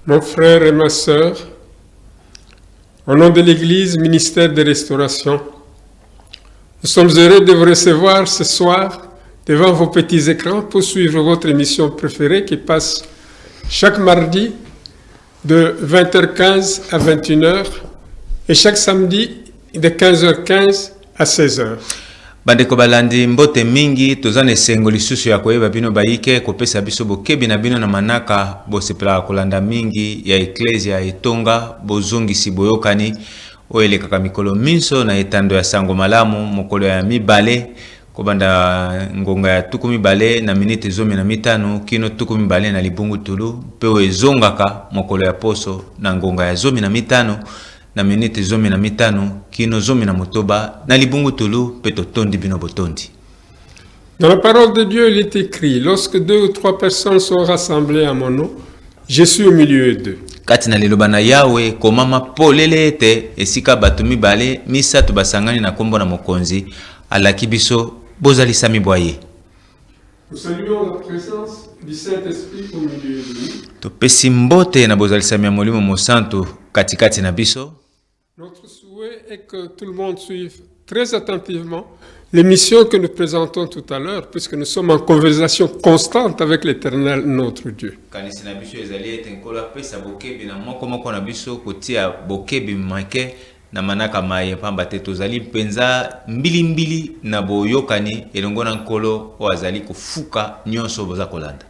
Mon frère et ma sœur, au nom de l'Église, ministère de restauration, nous sommes heureux de vous recevoir ce soir devant vos petits écrans pour suivre votre émission préférée qui passe chaque mardi de 20h15 à 21h et chaque samedi de 15h15 à 16h. Bandeko balandi mbote mingi tozana esengo lisusu ya koyeba bino bayike kopesa biso bokebi na bino na manaka bosepela kolanda mingi ya eklesia etonga bozongisi boyokani oyelekaka mikolo minso na etando ya sango malamu mokolo ya mibale kobanda ngonga ya tuku mibale na minute 15 kino tuku mibale na libungu tulu pe ezongaka mokolo ya poso na ngonga ya 15 na minute 15 kino 10 na libungu tulu pe totondi bino botondi. Dans la parole de Dieu, il est écrit, lorsque 2 ou 3 personnes sont rassemblées à mon nom, je suis au milieu d'eux. Kati na liloba na Yawe komama polele ete esika batu mibale misatu basangani na kombo na mokonzi alaki biso bozalisa mibwaye. Nous saluons la présence du Saint-Esprit au milieu de nous. Topesi mbote na bozalisa ya molimo mosantu katikati na biso. Notre souhait est que tout le monde suive très attentivement l'émission que nous présentons tout à l'heure, puisque nous sommes en conversation constante avec l'Éternel, notre Dieu. Na manaka maye pamba te tozali penza mbili na boyokani elongona nkolo wazali kufuka nyonso boza kolanda.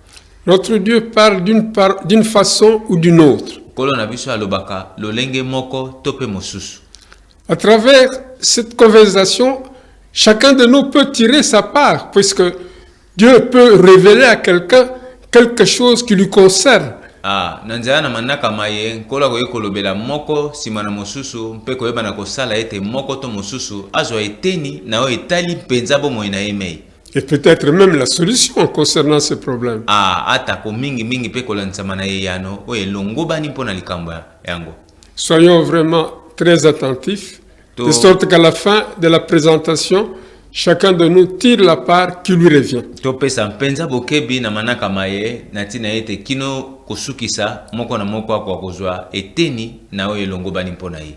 Notre Dieu parle d'une façon ou d'une autre. Kolo na biso alobaka lolenge moko tope mosusu. À travers cette conversation, chacun de nous peut tirer sa part, puisque Dieu peut révéler à quelqu'un quelque chose qui lui concerne. Nanzana na manaka maye nkola ko yekolobela moko simana mosusu mpe ko yeba na kosala ete moko to mosusu azo eteni na o etali penza bo moina emei. Et peut-être même la solution concernant ce problème. Ata ko mingi pe ko lansama na yano o elongo bani mpona likambo yango. Soyons vraiment très attentifs, de sorte qu'à la fin de la présentation, chacun de nous tire la part qui lui revient. Topesa mpenza bokebi na manaka maye natina ete kino kosukisa moko na moko kwa kozwa eteni na o elongo bani mpona ye.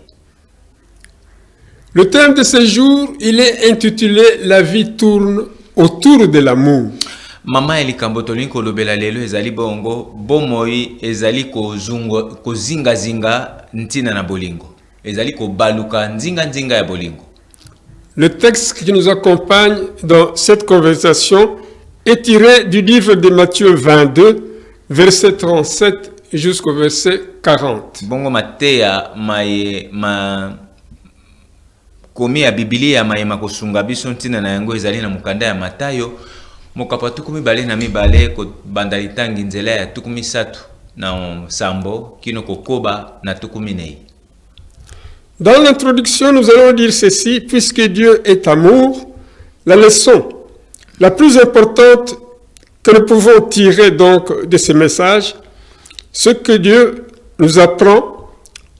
Le thème de ce jour, il est intitulé La vie tourne autour de l'amour. Mama elikambo tolinko lobela lelo ezali bongo bomoi ezali kozinga ntina na bolingo ezali kobaluka nzinga ya bolingo. Le texte qui nous accompagne dans cette conversation est tiré du livre de Matthieu 22, verset 37 jusqu'au verset 40. Bongo mateya komi ya Biblia mayema kosunga biso ntina na yango ezali na mukanda ya Matayo mokapa tukumi bale na mibale ko bandalitangi nzela ya tukumi satu na sambo kino kokoba na tukumi nei. Dans l'introduction, nous allons dire ceci, puisque Dieu est amour, la leçon la plus importante que nous pouvons tirer donc de ce message, ce que Dieu nous apprend,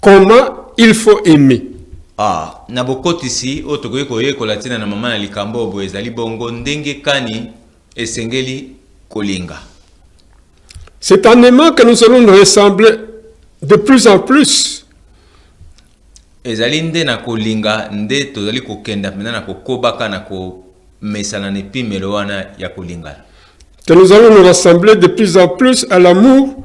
comment il faut aimer. Na bokotisi otokoye koye kolatina na mama na likambo bo ezali bongo ndenge kani esengeli kolinga. C'est en aimant que nous allons nous ressembler de plus en plus. Ezali nde na kolinga nde tozali kokenda pena na kokobaka na ko mesana ne pimelo wana ya kolinga. Que nous allons nous rassembler de plus en plus à l'amour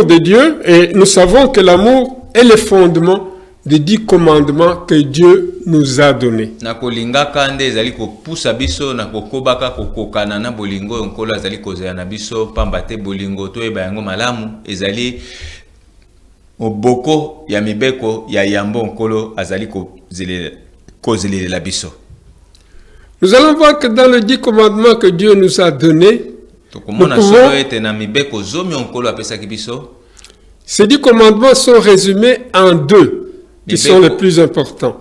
de Dieu, et nous savons que l'amour est le fondement des 10 commandements que Dieu nous a donnés. Na kolinga kande ezali kopusa biso na kokobaka kokokana na bolingo nkolo ezali kozela na biso pambate bolingo to eba yango malamu ezali oboko ya mibeko ya yambo nkolo azali kozelela la biso. Nous allons voir que dans les 10 commandements que Dieu nous a donnés, ces 10 commandements sont résumés en 2 qui sont les plus importants.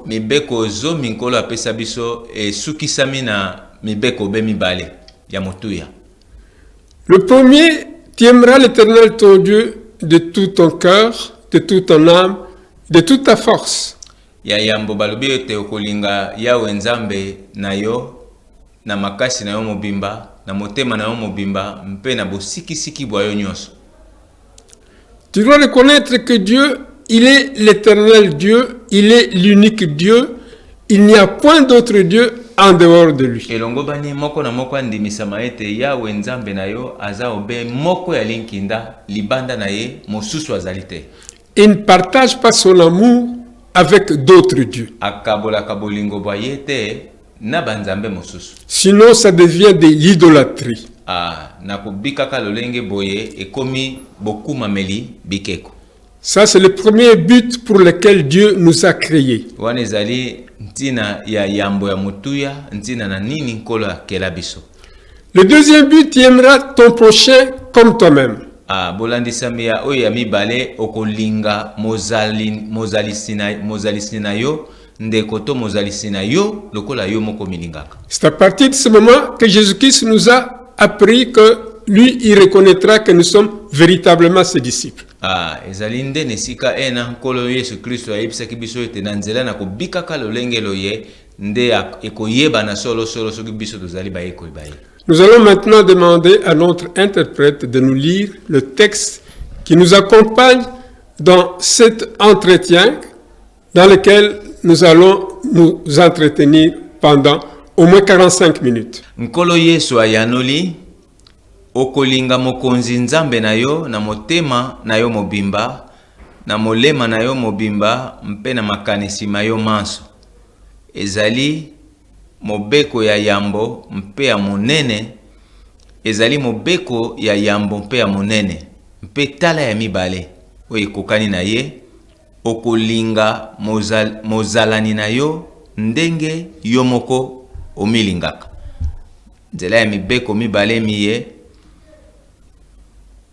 Le premier, tu aimeras l'Éternel ton Dieu de tout ton cœur, de toute ton âme, de toute ta force. Ya yambo balobi te okolinga yawe nzambe na yo na makasi na yo mobimba na motema na yo mobimba mpe na bosikisiki bwa yo nyonso. Tu dois reconnaître que Dieu, il est l'éternel Dieu, il est l'unique Dieu. Il n'y a point d'autre Dieu en dehors de lui. elongo bani moko na moko andimisama ete yawe nzambe na yo aza obe moko ya linkinda libanda na ye mosusu azali te. Il ne partage pas son amour avec d'autres dieux. Akabolaka bolingo bwa ye te na banzambe mosusu. Sinon, ça devient de l'idolâtrie. Na kobikaka lolenge boye ekomi bokumameli bikeko. Ça, c'est le premier but pour lequel Dieu nous a créés. Wana ezali ntina ya yambo ya mutuya ntina na nini nkolo akela biso. Le deuxième but, tu aimeras ton prochain comme toi-même. Bolandisami ya oyo ya mibale okolinga mozalisi na yo ndeko to mozalisi na yo lokola yo moko milingaka. C'est à partir de ce moment que Jésus-Christ nous a appris que lui, il reconnaîtra que nous sommes véritablement ses disciples. Ezali nde nesika ena nkolo Yesu Kristo ayebisaki biso ete na nzela na kobikaka lolengelo ye nde ekoyeba na solo soki biso tozali bayekoli baye. Nous allons maintenant demander à notre interprète de nous lire le texte qui nous accompagne dans cet entretien dans lequel nous allons nous entretenir pendant au moins 45 minutes. Nkolo Yesu ayanoli okolinga mokonzi nzambe na yo na motema na yo mobimba na molema na yo mobimba mpe na makanisi ma yo manso. Ezali mobeko ya yambo mpe ya monene. Ezali mobeko ya yambo mpe ya monene mpe tala ya mibale oyo ekokani na ye okolinga mozalani na yo ndenge yo moko omilingaka. Nzela ya mibeko mibale miye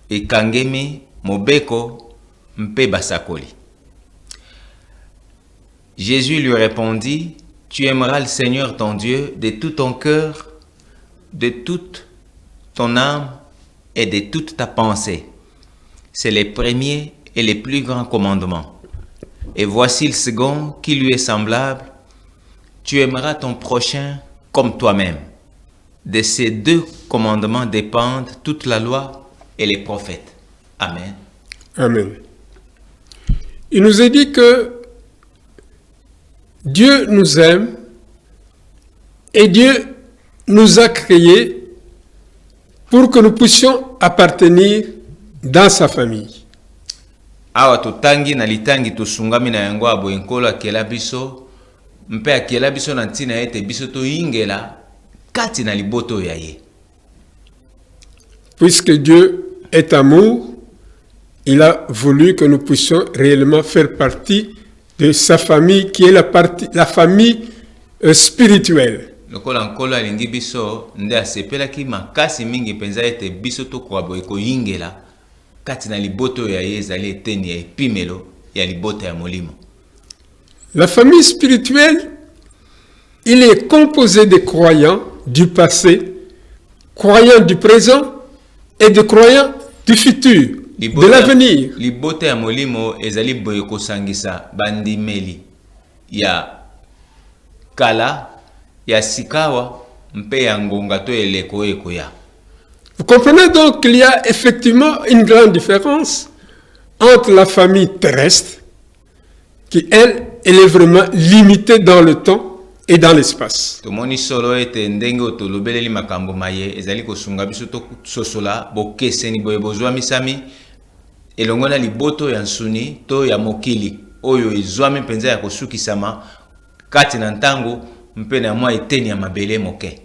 ekangemi mobeko mpe basakoli. Jésus lui répondit, tu aimeras le Seigneur ton Dieu de tout ton cœur, de toute ton âme et de toute ta pensée. C'est le premier et le plus grand commandement. Et voici le second qui lui est semblable. Tu aimeras ton prochain comme toi-même. De ces deux commandements dépendent toute la loi et les prophètes. Amen. Amen. Il nous est dit que Dieu nous aime et Dieu nous a créés pour que nous puissions appartenir dans sa famille. Awa totangi na litangi tosungami na yango abo enkolo akela biso mpe akela biso na ntina ete biso toyingela kati na liboto ya ye. Puisque Dieu est amour, il a voulu que nous puissions réellement faire partie de sa famille qui est la famille spirituelle. Lokola nkolo alingi biso nde asepelaki makasi mingi penza ete biso tokwabo ekoyingela kati na liboto ya ye ezali eteni ya epimelo ya liboto ya molimo. La famille spirituelle, il est composé de croyants du passé, croyants du présent et de croyants du futur, de l'avenir. Liboto ya molimo ezali boye kosangisa bandimeli ya kala ya sikawa mpe ya ngonga to eleko ekoya. Vous comprenez donc qu'il y a effectivement une grande différence entre la famille terrestre, qui elle est vraiment limitée dans le temps et dans l'espace. Tomoni solo ete ndenge otolobeleli makambo maye ezali kosunga biso to sosola bokeseni boye bozwa misami elongo na liboto ya nsuni to ya mokili oyo ezwami penza ya kosukisama kati na ntango mpe na mwa eteni ya mabele moke.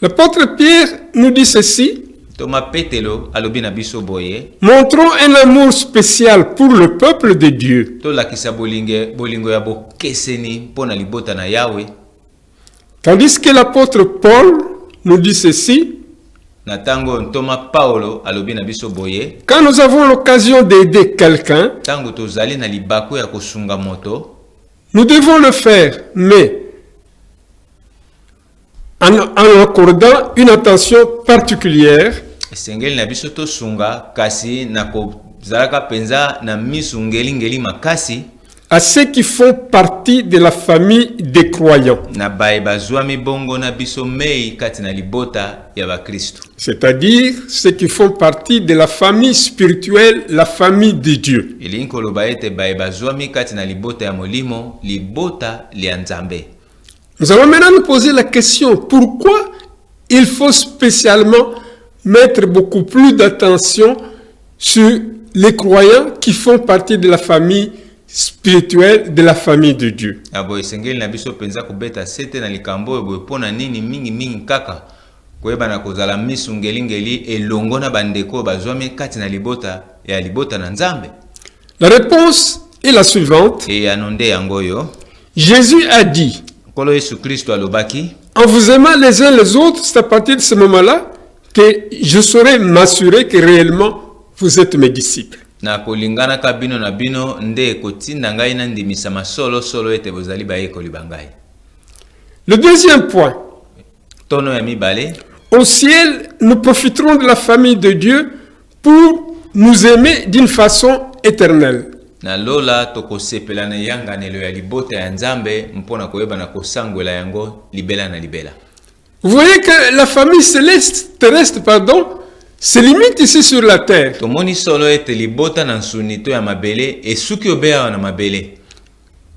L'apôtre Pierre nous dit ceci. Thomas Petelo alobi na biso boye. Montrons un amour spécial pour le peuple de Dieu. To lakisa bolingo ya bokeseni pona libota na Yahweh. Tandis que l'apôtre Paul nous dit ceci. Na tango Thomas Paulo alobi na biso boye. Quand nous avons l'occasion d'aider quelqu'un, tango tozali na libako ya kosunga moto, nous devons le faire, mais en accordant une attention particulière. Esengeli na biso tosunga kasi na kozalaka penza na misungeli ngeli makasi. à ceux qui font partie de la famille des croyants. Na baye bazwami bongo na biso mei kati na libota ya bakristo. C'est-à-dire ceux qui font partie de la famille spirituelle, la famille de Dieu. Elingi koloba ete baye bazwami kati na libota ya molimo, libota lia Nzambe. Nous allons maintenant nous poser la question, pourquoi il faut spécialement mettre beaucoup plus d'attention sur les croyants qui font partie de la famille spirituelle, de la famille de Dieu. Abo esengeli na biso penza kubeta sete na likambo ebo pona nini mingi kaka koyeba na kozala misu ngeli elongo na bandeko bazwami kati na libota na Nzambe. La réponse est la suivante. E anonde yango yo. Jésus a dit, Kolo Yesu Kristo alobaki, en vous aimant les uns les autres, c'est à partir de ce moment-là que je saurai m'assurer que réellement vous êtes mes disciples. Na kolingana ka bino na bino nde kotinda ngai na ndimisama solo ete bozali bayekoli bangai. Le deuxième point. Tono ya mibale. Au ciel, nous profiterons de la famille de Dieu pour nous aimer d'une façon éternelle. Na lola tokosepela na yanganelo ya libota ya Nzambe mpona koyeba na kosangwela yango libela na libela. Vous voyez que la famille céleste, terrestre, se limite ici sur la terre. Tomoni solo ete libota na nsunito ya mabele esuki obea na mabele.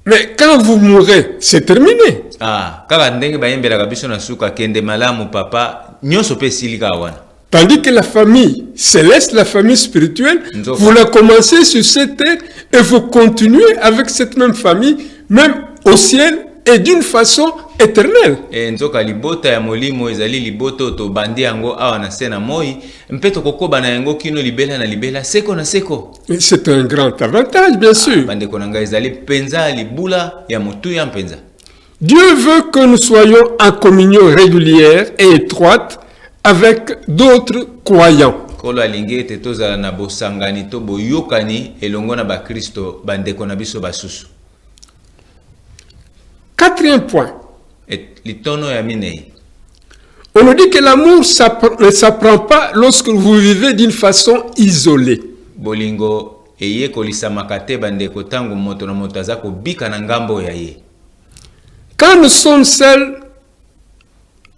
Mais quand vous mourrez, c'est terminé. Ah, kaka ndenge bayembelaka biso na suka kende malamu papa nyonso pe silika wana. Tandis que la famille céleste, la famille spirituelle, vous la commencez sur cette terre et vous continuez avec cette même famille, même au ciel et d'une façon éternelle. E nzoka libota ya molimo ezali libota to bandi yango awa na sena moi mpeto kokoba na yango kino libela na libela seko na seko. C'est un grand avantage, bien sûr. Bande konanga ezali penza libula ya mutu ya mpenza. Dieu veut que nous soyons en communion régulière et étroite avec d'autres croyants. Kolo alingi ete tozala na bosangani to boyokani elongo na bakristo bandeko na biso basusu. Quatrième point. Litono ya minei. On nous dit que l'amour ne s'apprend pas lorsque vous vivez d'une façon isolée. Bolingo eye kolisamaka te bandeko tango moto na moto aza kobika na ngambo ya ye. Quand nous sommes seuls,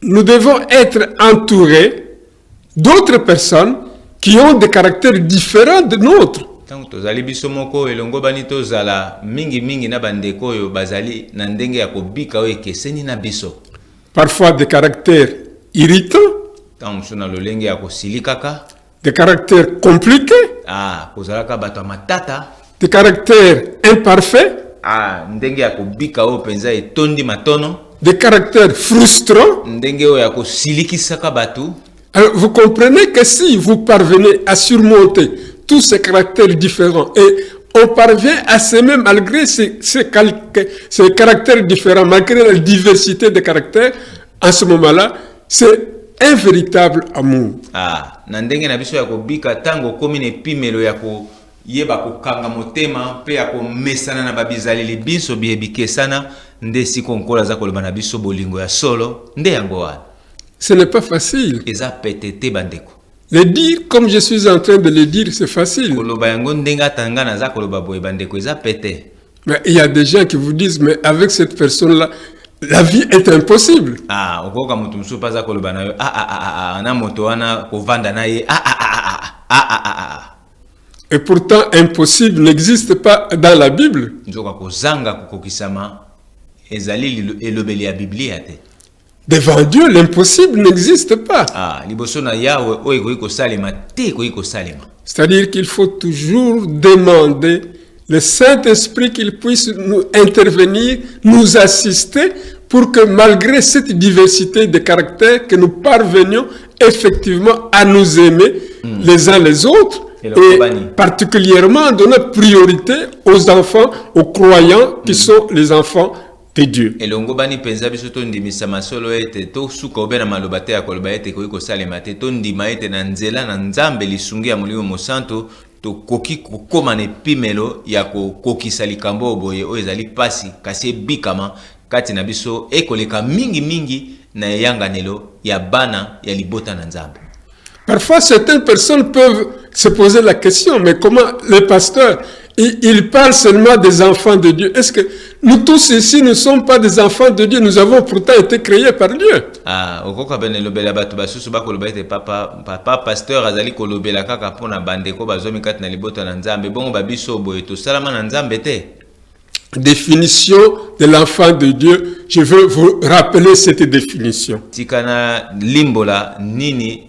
nous devons être entourés d'autres personnes qui ont des caractères différents de nôtres. Tango tozali biso moko elongo bani tozala mingi na bandeko yo bazali na ndenge ya kobika o ekeseni na biso. Parfois des caractères irritants, tango suna lolenge ya kosilikaka, des caractères compliqués, kozalaka bato matata, des caractères imparfaits, ndenge ya kobika o penza etondi matono, des caractères frustrants. Ndenge o ya kosilikisaka batu. Alors vous comprenez que si vous parvenez à surmonter tous ces caractères différents et on parvient à s'aimer malgré ces caractères différents, malgré la diversité des caractères, en ce moment-là, c'est un véritable amour. Nandenge na biso ya kobika tango komi ne pimelo ya ko yeba ko kanga motema pe ya ko mesana na babizali biso biebike sana nde siko nkola za koloba na biso bolingo ya solo nde yango wana. Ce n'est pas facile. Eza petete bandeko. Le dire comme je suis en train de le dire, c'est facile. Mais il y a des gens qui vous disent, mais avec cette personne-là, la vie est impossible. Et pourtant, impossible n'existe pas dans la Bible. Devant Dieu, l'impossible n'existe pas. C'est-à-dire qu'il faut toujours demander le Saint-Esprit qu'il puisse nous intervenir, nous assister, pour que malgré cette diversité de caractères, que nous parvenions effectivement à nous aimer les uns les autres, et particulièrement donner priorité aux enfants, aux croyants qui sont les enfants de Dieu. Et l'ongobani penza biso to ndimisa masolo ete to suka obena malobate ya koloba ete ko salema te to ndima ete na nzela na Nzambe lisungi ya mulimo mosanto to koki kokoma ne pimelo ya kokisa likambo boye o ezali pasi kasi bikama kati na biso ekoleka mingi na yanganelo ya bana ya libota na Nzambe. Parfois certaines personnes peuvent se poser la question, mais comment le pasteur, il parle seulement des enfants de Dieu. Est-ce que nous tous ici ne sommes pas des enfants de Dieu? Nous avons pourtant été créés par Dieu. Ah, okoka bene lobela batu basusu bakoloba ete papa pasteur azali kolobela kaka pona bandeko bazomi kati na libota na Nzambe bongo babiso boye to salama na Nzambe te. Définition de l'enfant de Dieu, je veux vous rappeler cette définition. Tikana limbola nini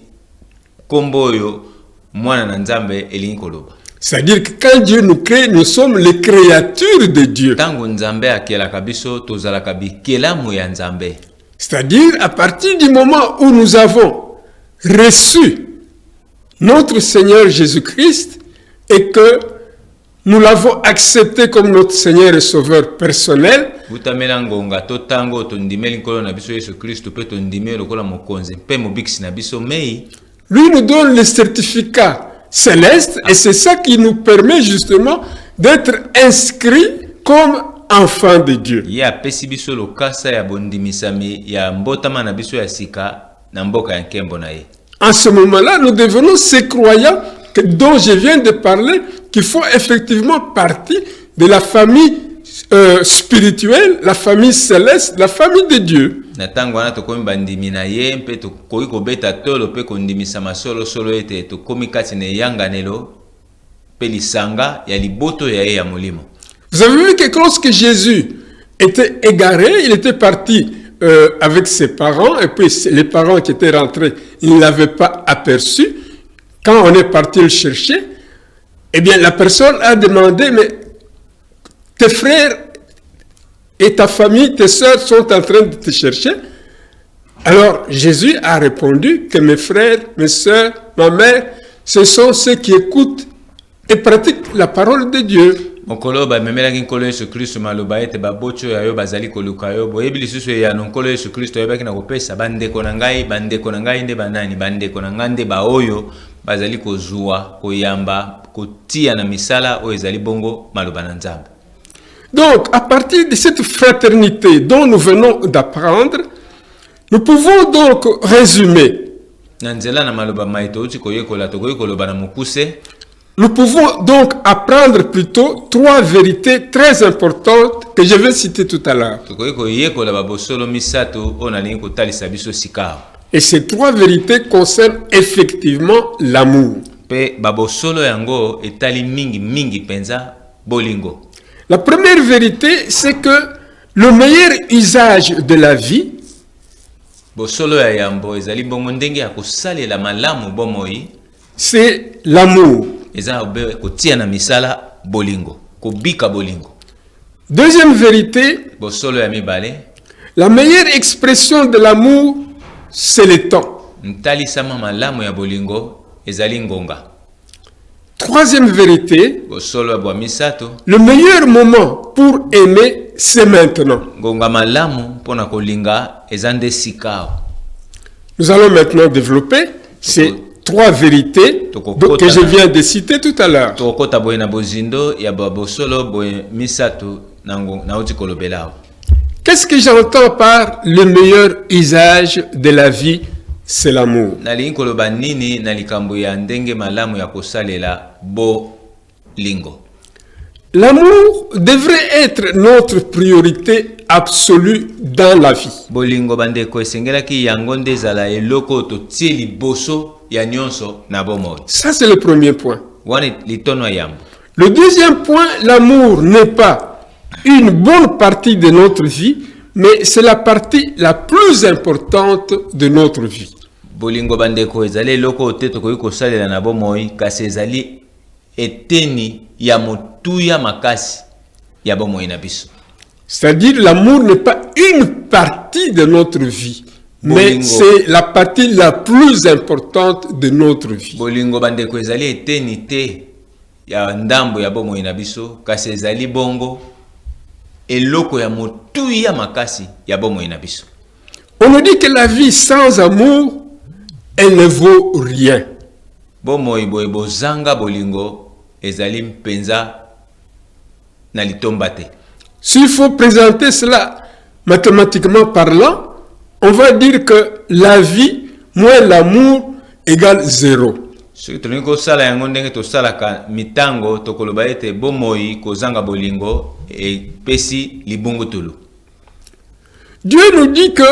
komboyo mwana na Nzambe elingi koloba. C'est-à-dire que quand Dieu nous crée, nous sommes les créatures de Dieu. Tango Nzambe akelaka biso tozalaka bikelamu ya Nzambe. C'est-à-dire à partir du moment où nous avons reçu notre Seigneur Jésus-Christ et que nous l'avons accepté comme notre Seigneur et Sauveur personnel, Utamela ngonga to tango tondimeli nkolo na biso Yesu Kristo pe tondimeli lokola mokonzi pe mobikisi na biso mei. lui nous donne le certificat céleste et c'est ça qui nous permet justement d'être inscrits comme enfants de Dieu. Ya pesi biso lokasa ya bondimisami ya mbotama na biso ya sika na mboka ya nkembo na ye. En ce moment-là, nous devenons ces croyants dont je viens de parler, qui font effectivement partie de la famille spirituelle, la famille céleste, la famille de Dieu. Na tango wana tokomi bandimi na ye mpe tokoki kobeta tolo mpe kondimisa masolo solo ete tokomi kati na eyanganelo mpe lisanga ya liboto ya ye ya molimo. Vous avez vu que lorsque Jésus était égaré, il était parti avec ses parents, et puis les parents qui étaient rentrés, ils ne l'avaient pas aperçu. Quand on est parti le chercher, eh bien la personne a demandé, mais tes frères et ta famille, tes sœurs sont en train de te chercher. Alors Jésus a répondu que mes frères, mes sœurs, ma mère, ce sont ceux qui écoutent et pratiquent la parole de Dieu. Mokolo ba memelaki nkolo Yesu Kristo maloba ete babocho ya yo bazali koluka yo boyebi lisusu ya nkolo Yesu Kristo yebaki na kopesa bandeko na ngai nde banani bandeko na ngai nde baoyo bazali kozua koyamba kotia na misala oyo ezali bongo maloba na Nzambe. Donc, à partir de cette fraternité dont nous venons d'apprendre, nous pouvons donc résumer. Nous pouvons donc apprendre plutôt trois vérités très importantes que je vais citer tout à l'heure. Et ces trois vérités concernent effectivement l'amour. La première vérité, c'est que le meilleur usage de la vie, c'est l'amour. Deuxième vérité, la meilleure expression de l'amour, c'est le temps. Troisième vérité, le meilleur moment pour aimer, c'est maintenant. Nous allons maintenant développer ces trois vérités que je viens de citer tout à l'heure. Qu'est-ce que j'entends par le meilleur usage de la vie? C'est l'amour. L'amour devrait être notre priorité absolue dans la vie. Ça, c'est le premier point. Le deuxième point, l'amour n'est pas une bonne partie de notre vie, mais c'est la partie la plus importante de notre vie. Bolingo bandeko ezali loko te tokoki kosalela na bomoi kasi ezali eteni ya motuya makasi ya bomoi na biso. C'est-à-dire l'amour n'est pas une partie de notre vie, mais c'est la partie la plus importante de notre vie. Bolingo bandeko ezali eteni te ya ndambo ya bomoi na biso kasi ezali bongo eloko ya motuya makasi ya bomoi na biso. On nous dit que la vie sans amour, elle ne vaut rien. S'il faut présenter cela mathématiquement parlant, on va dire que la vie moins l'amour égale 0. soki tolingi kosala yango ndenge tosalaka mitango tokoloba ete bomoi kozanga bolingo epesi libungutulu. Dieu nous dit que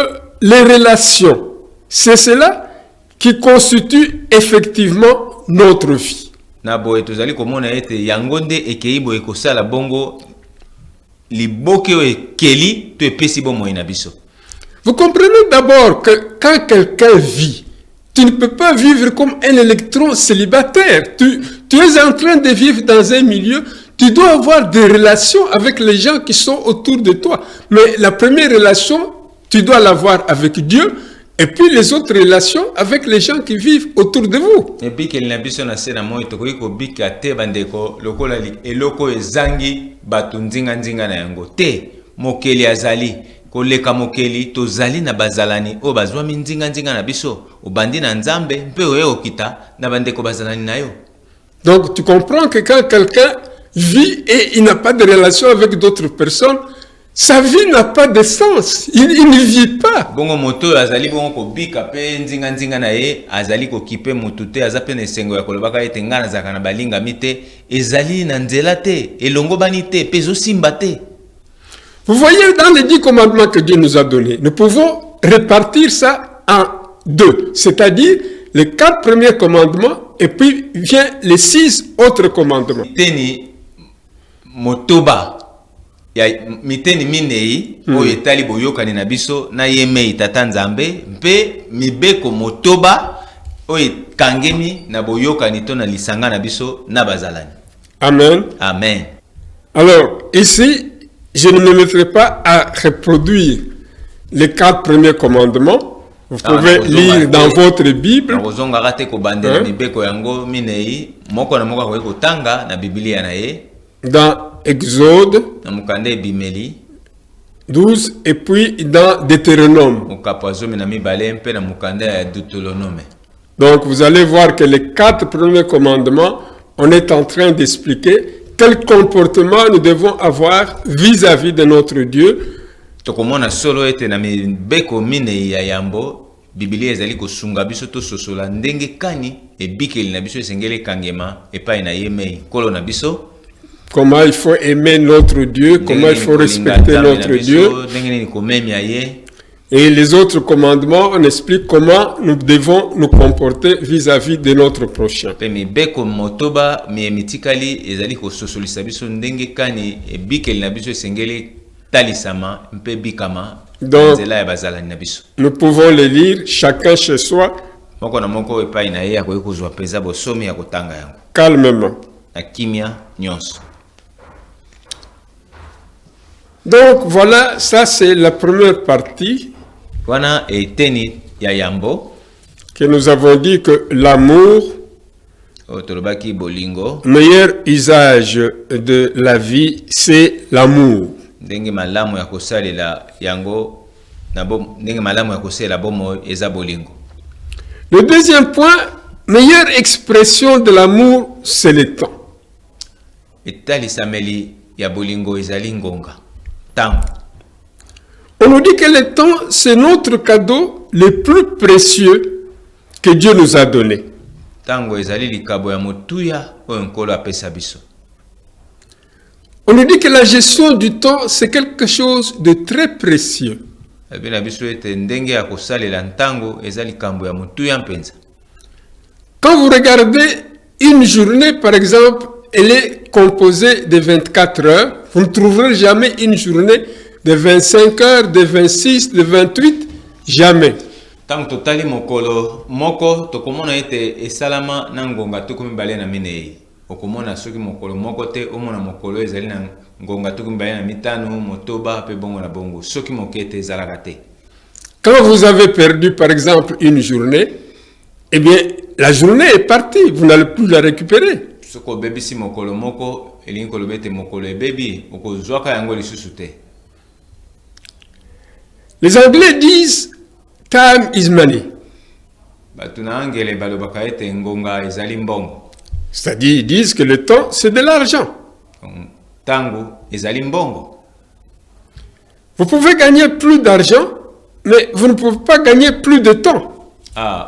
les relations, c'est cela qui constitue effectivement notre vie. Na boye tozali komona ete yango nde ekei boye kosala bongo liboke oyo ekeli to epesi bomoi na biso. Vous comprenez d'abord que quand quelqu'un vit, tu ne peux pas vivre comme un électron célibataire. Tu es en train de vivre dans un milieu, tu dois avoir des relations avec les gens qui sont autour de toi. Mais la première relation, tu dois l'avoir avec Dieu, et puis les autres relations avec les gens qui vivent autour de vous. Et puis qu'il n'a biso na sena moi to ko bika te bandeko lokola eloko ezangi batunzinga nzinga na yango te mokeli azali koleka mokeli tozali na bazalani o bazwa minzinga nzinga na biso obandi na nzambe mpe oyo okita na bandeko bazalani na yo. Donc tu comprends que quand quelqu'un vit et il n'a pas de relation avec d'autres personnes, sa vie n'a pas de sens. Il ne vit pas. Bongo moto azali bongo ko bika pe nzinga nzinga na ye azali ko kipe mutute azape na sengo ya kolobaka ete ngana zaka na balinga mite ezali na nzela te elongo bani te pezo simba te. Vous voyez, dans les 10 commandements que Dieu nous a donnés, nous pouvons répartir ça en deux. C'est-à-dire les 4 premiers commandements et puis vient les 6 autres commandements. Miteni motoba ya miteni minei oyo etali boyokani na biso na yemei tata nzambe mpe mibeko motoba oyo kangemi na boyokani to na lisanga na biso na bazalani. Amen. Amen. Alors, ici, je ne me mettrai pas à reproduire les 4 premiers commandements. Vous pouvez lire dans votre Bible. Dans Exode 12 et puis dans Deutéronome. Donc vous allez voir que les 4 premiers commandements, on est en train d'expliquer quel comportement nous devons avoir vis-à-vis de notre Dieu. Tokomona solo ete na mibeko minei ya yambo Biblia ezali kosunga biso to sosola ndenge kani ebikeli na biso esengele kangema epai na yemei kolo na biso. Comment il faut aimer notre Dieu, comment il faut respecter notre Dieu. Et les autres commandements, on explique comment nous devons nous comporter vis-à-vis de notre prochain. Donc, nous pouvons les lire chacun chez soi, calmement. Donc voilà, ça c'est la première partie que nous avons dit que l'amour, meilleur usage de la vie, c'est l'amour. Le deuxième point, meilleure expression de l'amour, c'est le temps. On nous dit que le temps, c'est notre cadeau le plus précieux que Dieu nous a donné. On nous dit que la gestion du temps, c'est quelque chose de très précieux. Quand vous regardez une journée, par exemple, elle est composée de 24 heures. Vous ne trouverez jamais une journée de 25 heures, de 26, de 28, jamais. Tant totali mokolo moko tokomona ete esalama na ngonga tukumi bale na minei okomona soki mokolo moko te omona mokolo ezali na ngonga tukumi bale na mitano motoba pe bongo na bongo soki mokete ezalaka te. Quand vous avez perdu par exemple une journée, eh bien la journée est partie, vous n'allez plus la récupérer. Soko bebisi mokolo moko elingi kolobete mokolo ebebi okozwaka yango lisusu te. Les Anglais disent time is money. C'est-à-dire, ils disent que le temps, c'est de l'argent. Vous pouvez gagner plus d'argent, mais vous ne pouvez pas gagner plus de temps.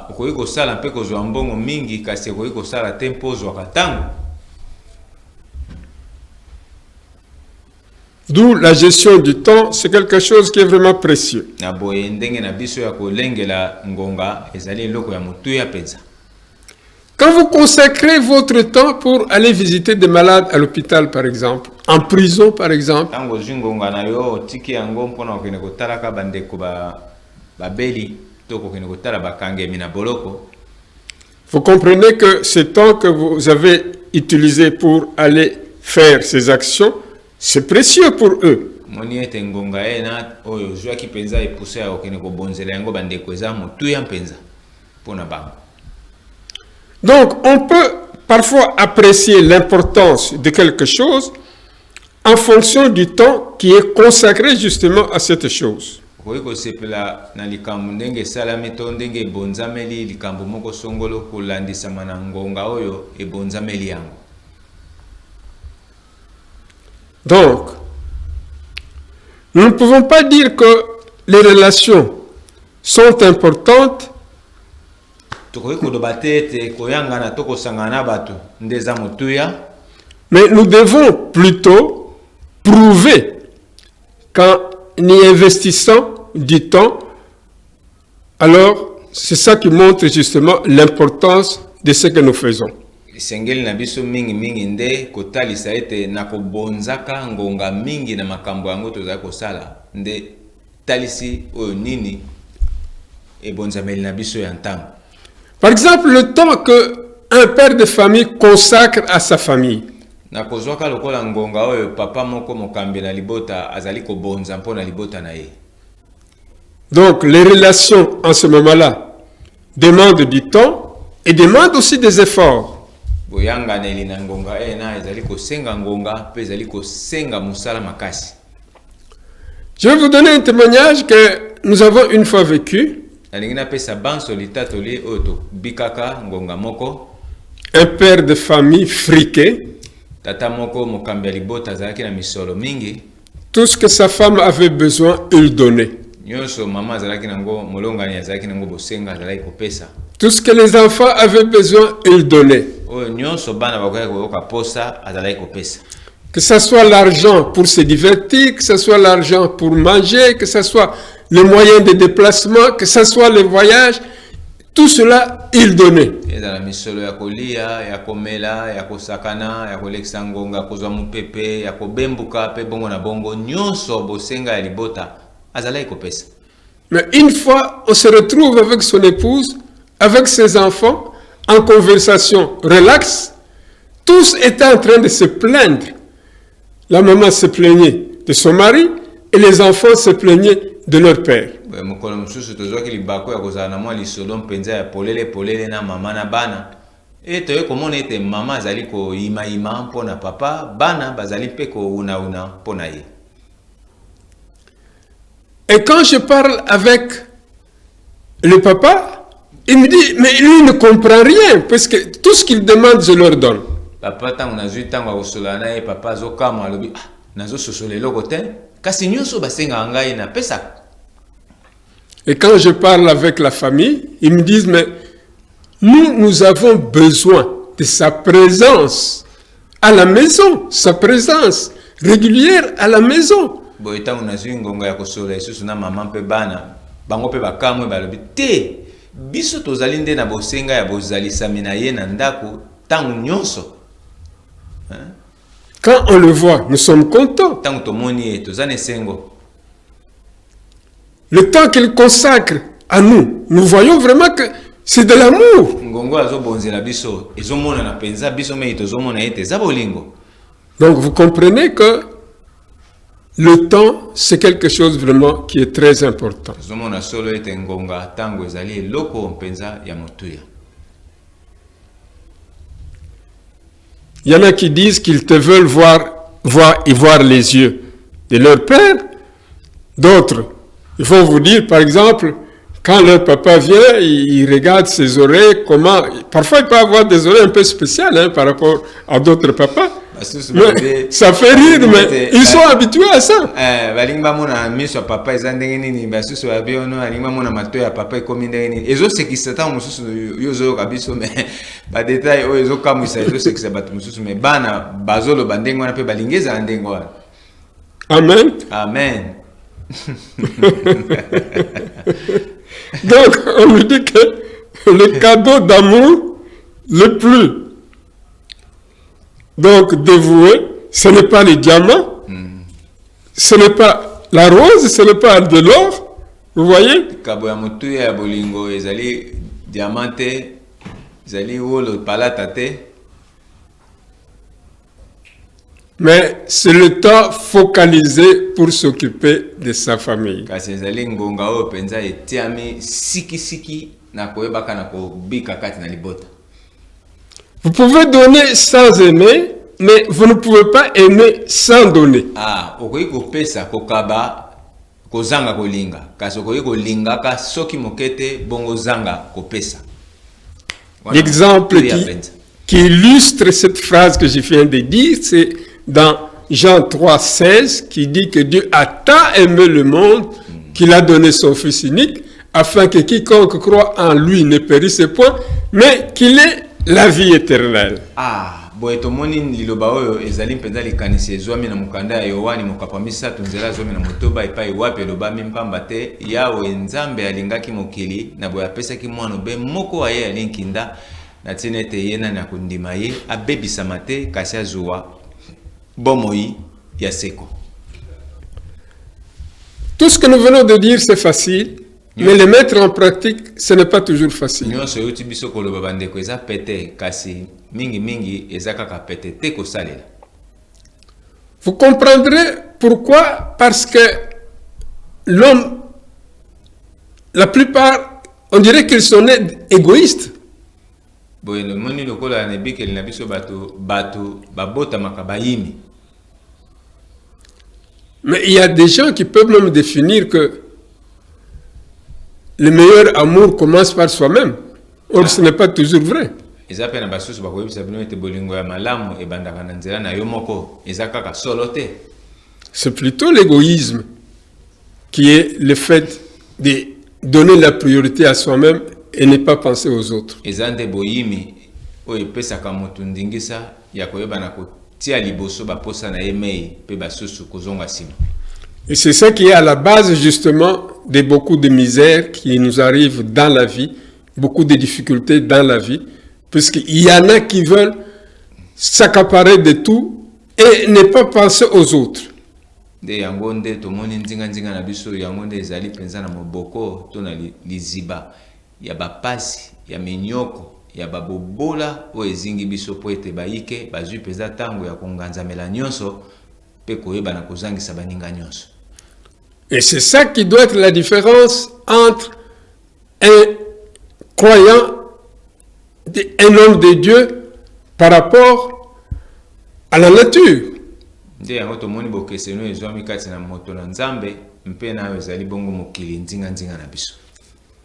okoki kosala mpe kozwa mbongo mingi kasi okoki kosala te mpo ozwaka ntango. D'où la gestion du temps, c'est quelque chose qui est vraiment précieux. Na boye ndenge na biso ya kolengela ngonga ezali eloko ya motuya penza. Quand vous consacrez votre temps pour aller visiter des malades à l'hôpital, par exemple, en prison, par exemple, tango ngonga na yo tiki yango mpona okende kotalaka bandeko babeli to kokende kotala bakangemi na boloko. Vous comprenez que ce temps que vous avez utilisé pour aller faire ces actions, c'est précieux pour eux. Moni ete ngonga ena oyo zwaki penza epousse ya okende kobonzela yango bandeko eza motuya penza pona bango. Donc, on peut parfois apprécier l'importance de quelque chose en fonction du temps qui est consacré justement à cette chose. Koki kosepela na likambo ndenge esalami to ndenge ebonzameli likambo moko songolo kolandisama na ngonga oyo ebonzameli yango. Donc, nous ne pouvons pas dire que les relations sont importantes mais nous devons plutôt prouver qu'en y investissant du temps, alors c'est ça qui montre justement l'importance de ce que nous faisons. Sengeli na biso mingi mingi nde kotalisa ete na kobonzaka ngonga mingi na makambo yango tozali kosala nde talisi oyo nini ebonzameli na biso ya ntango. Par exemple, le temps que un père de famille consacre à sa famille. Na kozwaka lokola ngonga oyo papa moko mokambi na libota azali kobonza mpona libota na ye. Donc les relations en ce moment-là demandent du temps et demandent aussi des efforts. Boyanganeli na ngonga ena ezali kosenga ngonga pe ezali kosenga musala makasi. Je vais vous donner un témoignage que nous avons une fois vécu. Un père de famille friqué. Tout ce que sa femme avait besoin, il donnait. Tout ce que les enfants avaient besoin, il donnait. Que ce soit l'argent pour se divertir, que ce soit l'argent pour manger, que ce soit les moyens de déplacement, que ce soit les voyages, tout cela, il donnait. Mais une fois, on se retrouve avec son épouse, avec ses enfants, en conversation relaxe, tous étaient en train de se plaindre. La maman se plaignait de son mari et les enfants se plaignaient de leur père. Et quand je parle avec le papa, il me dit, mais lui ne comprend rien, parce que tout ce qu'il demande, je leur donne. Et quand je parle avec la famille, ils me disent, mais nous avons besoin de sa présence à la maison, sa présence régulière à la maison. Quand on le voit, nous sommes contents. Le temps qu'il consacre à nous, nous voyons vraiment que c'est de l'amour. Donc vous comprenez que le temps, c'est quelque chose vraiment qui est très important. Il y en a qui disent qu'ils te veulent voir les yeux de leur père. D'autres, il faut vous dire, par exemple, quand leur papa vient, il regarde ses oreilles, comment... Parfois, il peut avoir des oreilles un peu spéciales par rapport à d'autres papas. Mais ça fait rire, mais ils sont habitués à ça. Balingba mona miso papa ezandenge nini basusu babiono alingba mona mato ya papa ekomi ndenge nini ezo sekisa ta mususu yozo kabiso mais ba détail o ezo kamwisa ezo sekisa batu mususu mais bana bazolo bandenge wana pe balingeza ndenge wana. Amen. Amen. Donc on nous dit que le cadeau d'amour le plus donc dévoué, ce n'est pas les diamants, ce n'est pas la rose, ce n'est pas de l'or, vous voyez? Kabo ya mutu ya bolingo ezali diamante, ezali wolo palata te. Mais c'est le temps focalisé pour s'occuper de sa famille. Kasi ezali ngonga oyo penza etiami siki na koyebaka na kobika kati na libota. Vous pouvez donner sans aimer, mais vous ne pouvez pas aimer sans donner. Okoki kopesa kokaba kozanga kolinga kasi okoki kolinga ka soki mokete bongo zanga kopesa. L'exemple qui illustre cette phrase que je viens de dire, c'est dans Jean 3,16 qui dit que Dieu a tant aimé le monde qu'il a donné son Fils unique afin que quiconque croit en lui ne périsse point, mais qu'il ait la vie éternelle. Boye tomoni liloba oyo ezali mpenza likanisi ezwami na mukanda ya Yohani mokapa misatu nzela zomi na motoba epai wapi elobami mpamba te Yawe Nzambe alingaki mokili na boye apesaki mwana be moko aye alinkinda na tina ete ye nani akondima ye abebisama te kasi azwa bomoi ya seko. Tout ce que nous venons de dire, c'est facile, mais le mettre en pratique, ce n'est pas toujours facile. Vous comprendrez pourquoi? Parce que l'homme, la plupart, on dirait qu'ils sont nés égoïstes. Mais il y a des gens qui peuvent même définir que le meilleur amour commence par soi-même. Or, ce n'est pas toujours vrai. C'est plutôt l'égoïsme qui est le fait de donner la priorité à soi-même et ne pas penser aux autres. Et c'est ça qui est à la base justement de beaucoup de misères qui nous arrivent dans la vie, beaucoup de difficultés dans la vie, puisqu'il y en a qui veulent s'accaparer de tout et ne pas penser aux autres. Et c'est ça qui doit être la différence entre un croyant, un homme de Dieu par rapport à la nature.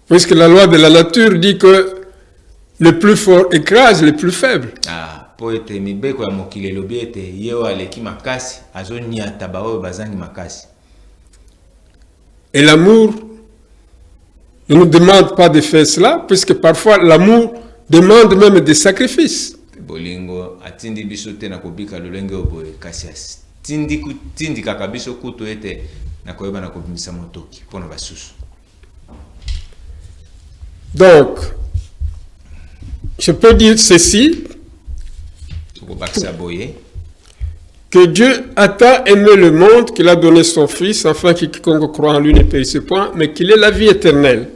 Puisque la loi de la nature dit que le plus fort écrase le plus faible. Et l'amour ne nous demande pas de faire cela, puisque parfois l'amour demande même des sacrifices. Donc, je peux dire ceci, que Dieu a tant aimé le monde qu'il a donné son Fils, afin que quiconque croit en lui ne périsse point, mais qu'il ait la vie éternelle.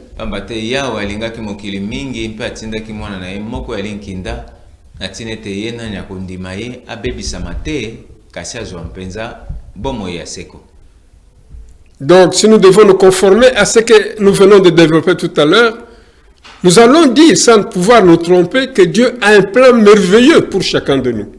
Donc, si nous devons nous conformer à ce que nous venons de développer tout à l'heure, nous allons dire, sans pouvoir nous tromper, que Dieu a un plan merveilleux pour chacun de nous.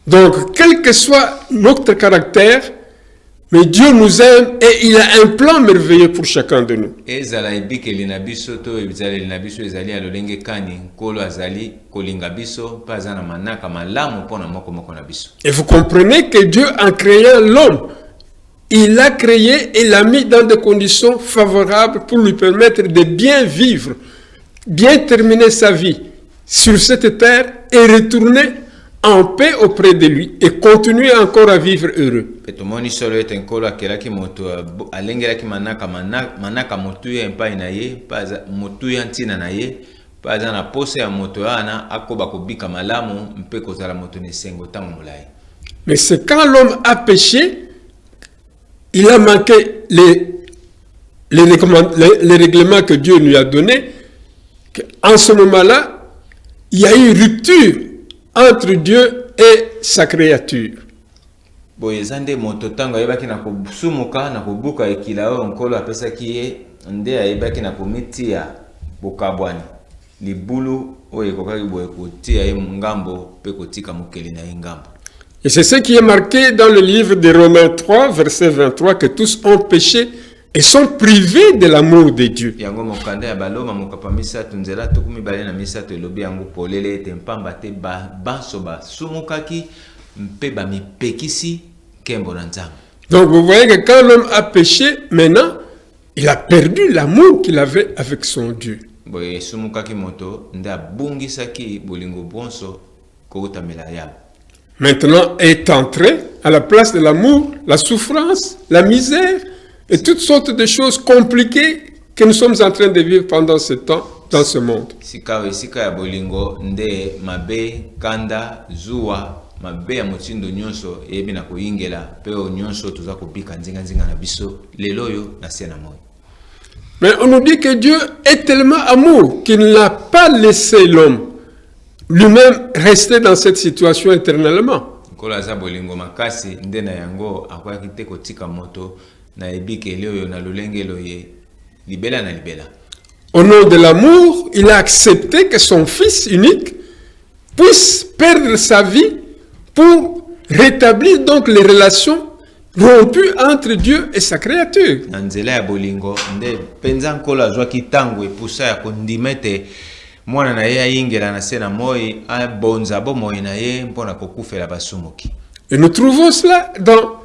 Donc, quel que soit notre caractère, Mais Dieu nous aime et il a un plan merveilleux pour chacun de nous. ezala ebikeli na biso to ezaleli na biso ezali ya lolenge kani nkolo azali kolinga biso mpe aza na manaka malamu mpona moko na biso. Et vous comprenez que Dieu, en créant l'homme, il l'a créé et l'a mis dans des conditions favorables pour lui permettre de bien vivre, bien terminer sa vie sur cette terre et retourner en paix auprès de lui et continuer encore à vivre heureux. Tomoni solo ete nkolo akelaki moto alengelaki manaka motuya epai na ye motuya ntina na ye mpe aza na posa ya moto wana akoba kobika malamu mpe kozala moto na esengo ntango molai. Mais c'est quand l'homme a péché, il a manqué les règlements que Dieu lui a donnés, qu'en ce moment-là, il y a eu rupture entre Dieu et sa créature. Boyezande moto tango ayebaki na kosumuka na kobuka ekila oyo nkolo apesaki ye nde ayebaki na komitia bokabwani libulu oyo ekokaki boye kotia ye ngambo mpe kotika mokeli na ye ngambo. Et c'est ce qui est marqué dans le livre de Romains 3, verset 23, que tous ont péché et sont privés de l'amour de Dieu. Yango mokanda ya baloma mokapa misatu nzela tukumi bale na misatu elobi yango polele ete mpamba te banso basumukaki mpe bamipekisi kembo na nzambe. Donc vous voyez que quand l'homme a péché, maintenant, il a perdu l'amour qu'il avait avec son Dieu. Boye sumukaki moto nde abungisaki bolingo bonso koutamela yabo. Maintenant est entré à la place de l'amour, la souffrance, la misère et toutes sortes de choses compliquées que nous sommes en train de vivre pendant ce temps dans ce monde. Sika ya bolingo nde mabe kanda zuwa mabe ya motindo nyonso ebi na koyingela pe o nyonso toza kopika nzinga na biso lelo yo na sena moyo. Mais on nous dit que Dieu est tellement amour qu'il n'a pas laissé l'homme lui-même rester dans cette situation éternellement. Nkolo aza bolingo makasi nde na yango akwaki te kotika moto na ebikeli oyo na lolenge loye libela na libela. Au nom de l'amour, il a accepté que son fils unique puisse perdre sa vie pour rétablir donc les relations rompues entre Dieu et sa créature. Na nzela ya bolingo nde penza nkolo azwaki tango epusa ya kondimete mwana na ye ayingela na sena moi abonza bomoi na ye mpona kokufela basumuki. Et nous trouvons cela dans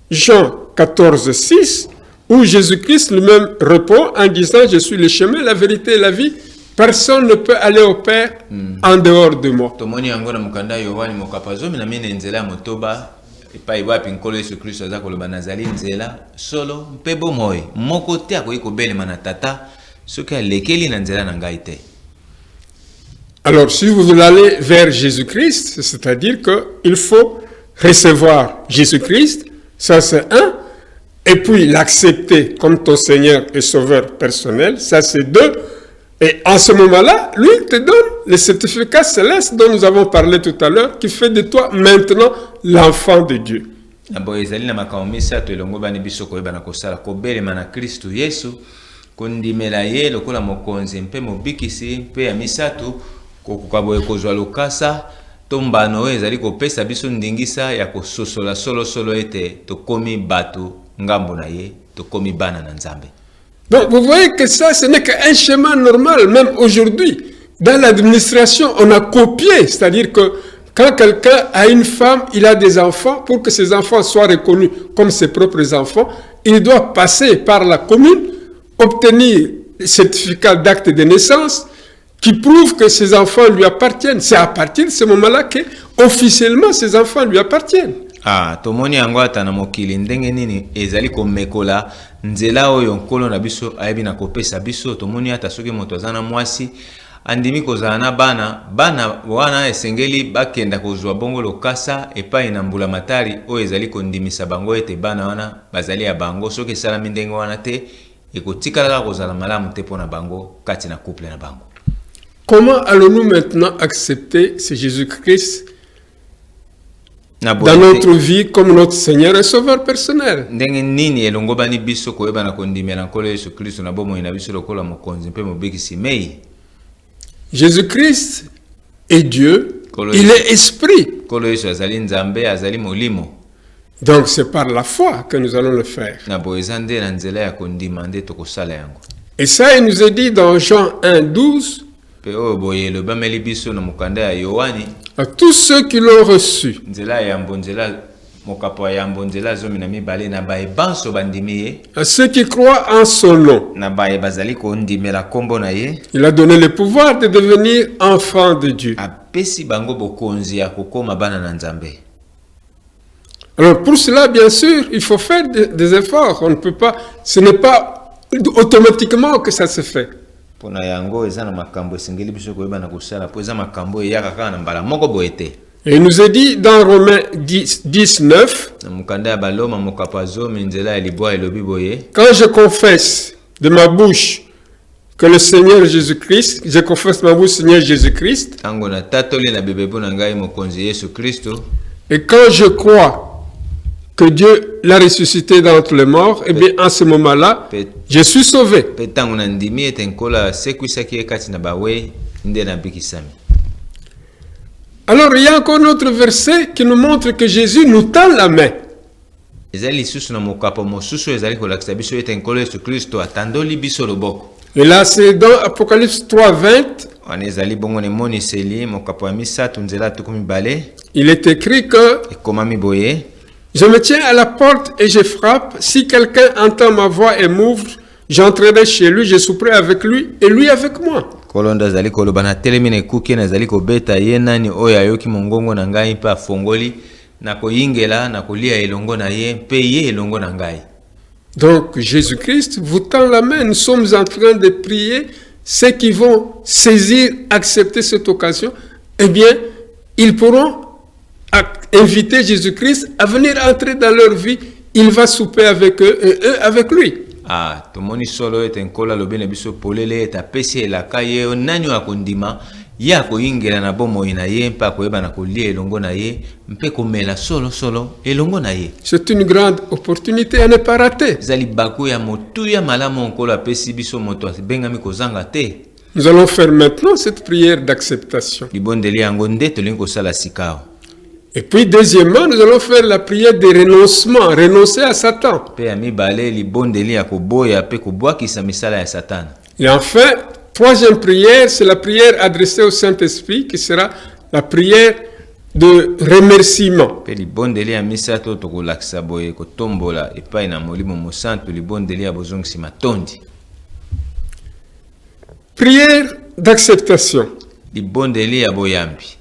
Jean 14, 6, où Jésus-Christ lui-même répond en disant « Je suis le chemin, la vérité et la vie. Personne ne peut aller au Père en dehors de moi. » Tomoni yango na mukanda Yohani mokapazomi na mine nzela motoba epai wapi nkolo Yesu Kristo aza koloba nazali nzela solo mpe bomoi moko te akoki kobelema na tata soki alekeli na nzela na ngai te. Alors, si vous voulez aller vers Jésus-Christ, c'est-à-dire qu'il faut recevoir Jésus-Christ, ça c'est un, et puis l'accepter comme ton Seigneur et Sauveur personnel, ça c'est deux. Et en ce moment-là, lui te donne le certificat céleste dont nous avons parlé tout à l'heure, qui fait de toi maintenant l'enfant de Dieu. Ezali na makambo misato elongo bani biso koyeba na kosala kobelema na Kristo Yesu kondimela ye lokola mokonzi mpe mobikisi mpe ya misato kokoka boye kozwa lokasa tombano ezali kopesa biso ndingisa ya kososola solo ete tokomi bato ngambo na ye tokomi bana na Nzambe. Donc vous voyez que ça, ce n'est qu'un schéma normal, même aujourd'hui. Dans l'administration, on a copié, c'est-à-dire que quand quelqu'un a une femme, il a des enfants, pour que ses enfants soient reconnus comme ses propres enfants, il doit passer par la commune, obtenir le certificat d'acte de naissance qui prouve que ses enfants lui appartiennent. C'est à partir de ce moment-là que, officiellement, ses enfants lui appartiennent. Tomoni yango ata na mokili ndenge nini ezali komekola nzela oyo nkolo na biso ayebi na kopesa biso. Tomoni ata soki moto aza na mwasi andimi kozala na bana wana esengeli bakenda kozwa bongo lokasa epai na mbula matari oyo ezali kondimisa bango ete bana wana bazali ya bango soki esalami ndenge wana te ekotikalaka kozala malamu te mpona bango kati na couple na bango. Comment allons-nous maintenant accepter ce Jésus-Christ dans notre vie comme notre Seigneur et Sauveur personnel? Ndenge nini elongo bani biso koyeba na kondimela nkolo Yesu Kristo na bomoi na biso lokola mokonzi mpe mobikisi mei? Jésus-Christ est Dieu, il est esprit. Nkolo Yesu azali Nzambe, azali molimo. Donc c'est par la foi que nous allons le faire. Na boeza nde na nzela ya kondima nde tokosala yango. Et ça, il nous est dit dans Jean 1,12, Pe oyo boye elobameli biso na mokanda ya Yohani, à tous ceux qui l'ont reçu, nzela ya mbonzela mokapo ya mbonzela zomi na mibale na baye banso bandimi ye, à ceux qui croient en son nom, na baye bazali kondimela kombo na ye, il a donné le pouvoir de devenir enfants de Dieu. apesi bango bokonzi ya kokoma bana na Nzambe. Alors pour cela, bien sûr, il faut faire des efforts. On ne peut pas, ce n'est pas automatiquement que ça se fait. Pona yango eza na makambo esengeli biso koyeba na kosala po eza makambo eyaka kaka na mbala moko boye te. Et il nous est dit dans Romains 10,9, Na mokanda ya baloma mokapo ya zomi nzela ya libwa elobi boye, quand je confesse de ma bouche que le Seigneur Jésus-Christ, je confesse ma bouche Seigneur Jésus-Christ, tango na tatoli na bebebu na ngai mokonzi Yesu Kristo, et quand je crois que Dieu l'a ressuscité d'entre les morts, et bien en ce moment-là, je suis sauvé. pe tango na ndimi ete nkola asekwisaki ye kati na bawe nde nabikisami. Alors il y a encore un autre verset qui nous montre que Jésus nous tend la main. Ezali lisusu na mokapo mosusu ezali kolakisa biso ete nkolo Yesu Kristo atandoli biso loboko. Et là c'est dans Apocalypse 3,20, Wana ezali bongo nemoniseli mokapo ya misato nzela tuku mibale, il est écrit que ekomami boye, je me tiens à la porte et je frappe. Si quelqu'un entend ma voix et m'ouvre, j'entrerai chez lui, je souperai avec lui et lui avec moi. nkolo ndo azali koloba na telemi na ekuki nazali kobeta ye nani oyo ayoki mongongo na ngai mpe afongoli na koyingela na kolia elongo na ye mpe ye elongo na ngai. Donc Jésus-Christ vous tend la main. Nous sommes en train de prier. Ceux qui vont saisir, accepter cette occasion, eh bien, ils pourront inviter Jésus-Christ à venir entrer dans leur vie. Il va souper avec eux et eux avec lui. Ah, tomoni solo ete nkolo alobi na biso polele ete apesi elaka ye oyo nani oyo akondima ye akoyingela na bomoi na ye mpe akoyeba na kolia elongo na ye mpe komela solo elongo na ye. C'est une grande opportunité à ne pas rater. Ezali baku ya motuya malamu nkolo apesi biso moto abengami kozanga te. Nous allons faire maintenant cette prière d'acceptation. Libondeli yango nde tolingi kosala sikao. Et puis deuxièmement, nous allons faire la prière de renoncement, renoncer à Satan. Pe ya mibale libondeli ya koboya pe kobwakisa misala ya Satana. Et enfin, troisième prière, c'est la prière adressée au Saint-Esprit qui sera la prière de remerciement. Pe libondeli ya misato tokolakisa boye kotombola epai na molimo mosantu libondeli ya bozongisi matondi. Prière d'acceptation. Libondeli ya boyambi.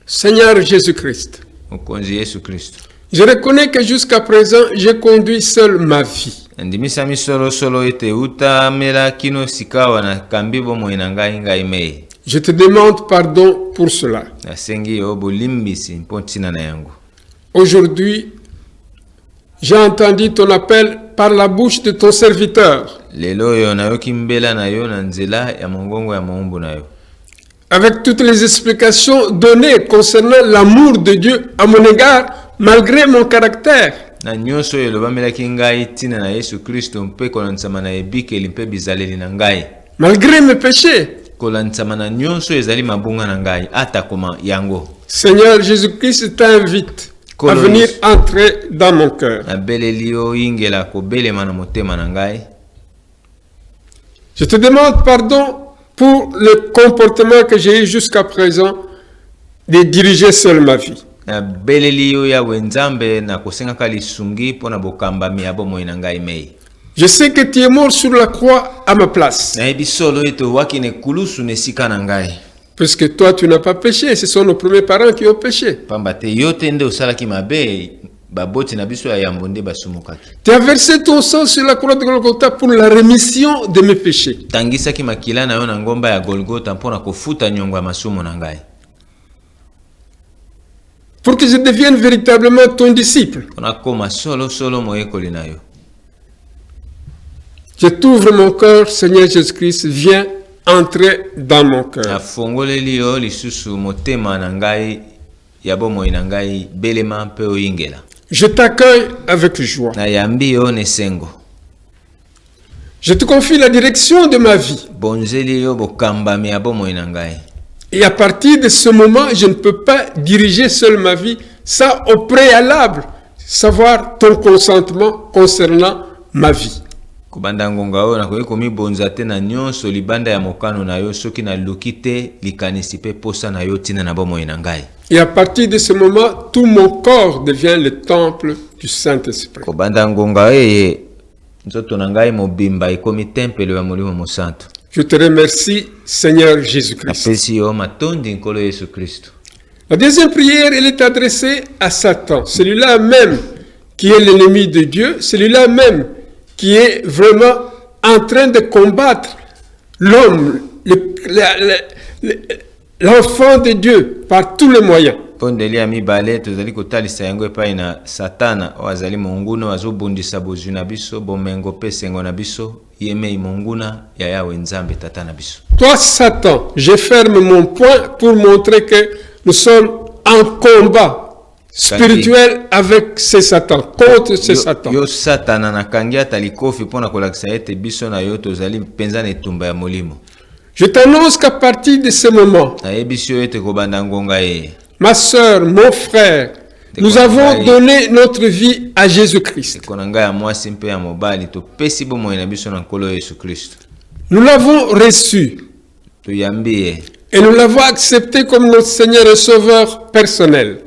Seigneur Jésus-Christ, Mokonzi Yesu Kristo. je reconnais que jusqu'à présent, j'ai conduit seul ma vie. Ndimisami solo ete uta mela kino sikawa na kambi bomoi na ngai mei. Je te demande pardon pour cela. Nasengi yo bolimbisi mpo ntina na yango. Aujourd'hui, j'ai entendu ton appel par la bouche de ton serviteur. Lelo yo nayoki mbela na yo na nzela ya mongongo ya moumbu na yo. Avec toutes les explications données concernant l'amour de Dieu à mon égard, malgré mon caractère. Na nyonso yo lobamelaki ngai tina na Yesu Kristo mpe kolanisama na ebikeli mpe bizaleli na ngai. Malgré mes péchés. Kolanisama na nyonso ezali mabunga na ngai ata koma yango. Seigneur Jésus-Christ t'invite à venir entrer dans mon cœur. Na beleli yo ingela kobelema na motema na ngai. Je te demande pardon pour le comportement que j'ai eu jusqu'à présent de diriger seul ma vie. Na beleli yo ya wenzambe na kosengaka lisungi pona bokambami ya bomoi na ngai mei. Je sais que tu es mort sur la croix à ma place. Na ebi solo eto waki ne kulusu ne sika na ngai. Puisque toi tu n'as pas péché, ce sont nos premiers parents qui ont péché. Pamba te yote nde osalaki mabe baboti na biso ya yambo nde basumukaki. Tu as versé ton sang sur la croix de Golgotha pour la rémission de mes péchés. Tangisaki makila na yo na ngomba ya Golgotha mpona kofuta nyongo ya masumu na ngai. Pour que je devienne véritablement ton disciple. Pona koma solo moyekoli na yo. Je t'ouvre mon cœur, Seigneur Jésus-Christ, viens entrer dans mon cœur. Afongoleli yo lisusu motema na ngai ya bomoi na ngai belema mpe oyingela. Je t'accueille avec joie. Na yambi yo nesengo. Je te confie la direction de ma vie. Bonzeli yo bokambami ya bomoi na ngai. Et à partir de ce moment, je ne peux pas diriger seul ma vie. Ça, au préalable, savoir ton consentement concernant ma vie. Kobanda ngonga oyo nakoki komibonza te na nyonso libanda ya mokano na yo soki naluki te likanisi mpe posa na yo tina na bomoi na ngai. Et à partir de ce moment, tout mon corps devient le temple du Saint-Esprit. Kobanda ngonga eye nzoto na ngai mobimba ekomi tempelo ya molimo mosantu. Je te remercie, Seigneur Jésus-Christ. Napesi yo matondi nkolo Yesu Kristo. La deuxième prière, elle est adressée à Satan, celui-là même qui est l'ennemi de Dieu, celui-là même qui est vraiment en train de combattre l'homme, l'enfant de Dieu, par tous les moyens. Pondeli ya mibale tozali kotalisa yango epai na Satana oyo azali monguna azobundisa bozwi na biso bomengo mpe esengo na biso yemei monguna ya Yawe Nzambe tata na biso. Toi Satan, je ferme mon poing pour montrer que nous sommes en combat spirituel avec ces Satan, contre ces Satan. Yo Satana nakangi ata likofi mpona kolakisa ete biso na yo tozali mpenza na etumba ya molimo. Je t'annonce qu'à partir de ce moment, nayebi yo ete kobanda ngonga ye. Ma sœur, mon frère, nous avons donné notre vie à Jésus-Christ. Nous l'avons reçu. Et nous l'avons accepté comme notre Seigneur et Sauveur personnel.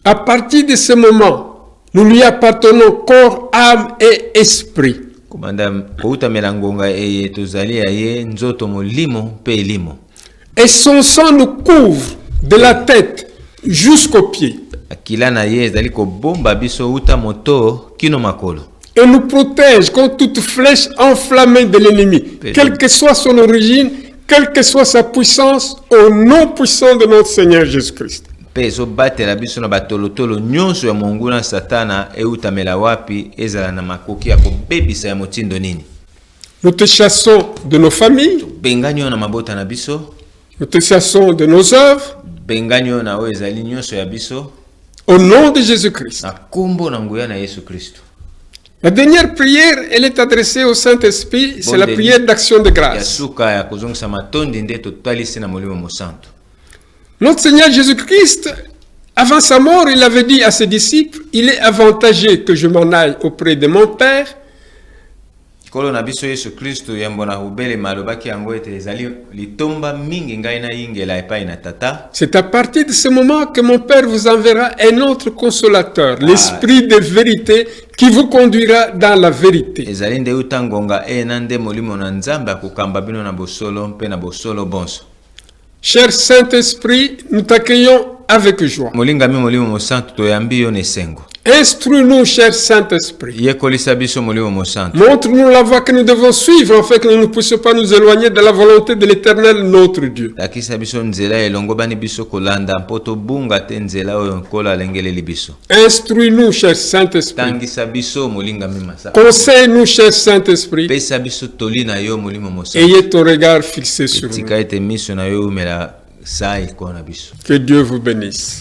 À partir de ce moment, nous lui appartenons corps, âme et esprit. Et son sang nous couvre de la tête jusqu'aux pieds. Et nous protège contre toute flèche enflammée de l'ennemi, quelle que soit son origine, quelle que soit sa puissance, au nom puissant de notre Seigneur Jésus-Christ. Nous te chassons de nos familles, nous te chassons de nos œuvres, au nom de Jésus-Christ. La dernière prière, elle est adressée au Saint-Esprit, c'est la prière d'action de grâce. Notre Seigneur Jésus-Christ, avant sa mort, il avait dit à ses disciples, il est avantageux que je m'en aille auprès de mon Père. C'est à partir de ce moment que mon Père vous enverra un autre consolateur, l'Esprit de vérité qui vous conduira dans la vérité. Cher Saint-Esprit, nous t'accueillons avec joie. Instruis-nous, cher Saint-Esprit. Montre-nous la voie que nous devons suivre afin que nous ne puissions pas nous éloigner de la volonté de l'Éternel, notre Dieu. Instruis-nous, cher Saint-Esprit. Conseille-nous, cher Saint-Esprit. Ayez ton regard fixé sur nous. Que Dieu vous bénisse.